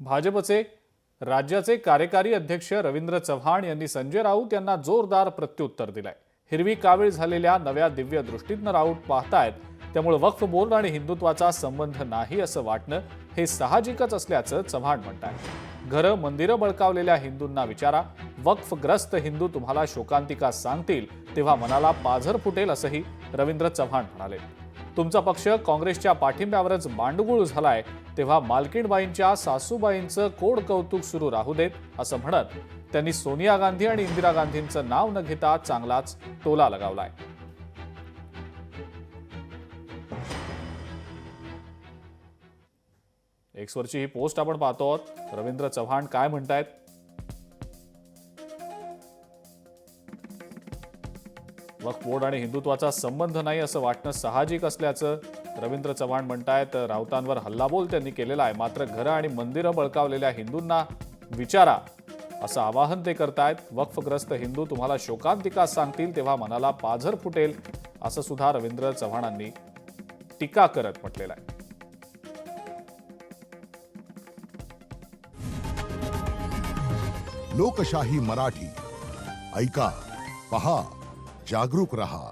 भाजपचे राज्याचे कार्यकारी अध्यक्ष रवींद्र चव्हाण यांनी संजय राऊत यांना जोरदार प्रत्युत्तर दिलंय। हिरवी कावीळ झालेल्या नव्या दिव्य दृष्टीतनं राऊत पाहतायत, त्यामुळे वक्फ बोर्ड आणि हिंदुत्वाचा संबंध नाही असं वाटणं हे साहजिकच असल्याचं चव्हाण म्हणतात। घरं मंदिरं बळकावलेल्या हिंदूंना विचारा, वक्फग्रस्त हिंदू तुम्हाला शोकांतिका सांगतील तेव्हा मनाला पाझर फुटेल असंही रवींद्र चव्हाण म्हणाले। तुमचा पक्ष काँग्रेसच्या पाठिंब्यावरच मांडगुळ झालाय, तेव्हा मालकीणबाईंच्या सासूबाईंचं कोड कौतुक सुरू राहू देत असं म्हणत त्यांनी सोनिया गांधी आणि इंदिरा गांधींचं नाव न घेता चांगलाच टोला लगावलाय। एक्सवरची ही पोस्ट आपण पाहतो आहोत। रवींद्र चव्हाण काय म्हणतायत? वक्फ बोर्ड आणि हिंदुत्वाचा संबंध नाही असं वाटणं साहजिक असल्याचं रवींद्र चव्हाण म्हणतायत। राऊतांवर हल्लाबोल त्यांनी केलेला आहे, मात्र घरं आणि मंदिरं बळकावलेल्या हिंदूंना विचारा असं आवाहन ते करतायत। वक्फग्रस्त हिंदू तुम्हाला शोकांतिका सांगतील तेव्हा मनाला पाझर फुटेल असं सुद्धा रवींद्र चव्हाणांनी टीका करत म्हटलेलं आहे। लोकशाही मराठी ऐका, पहा, जागरूक रहा।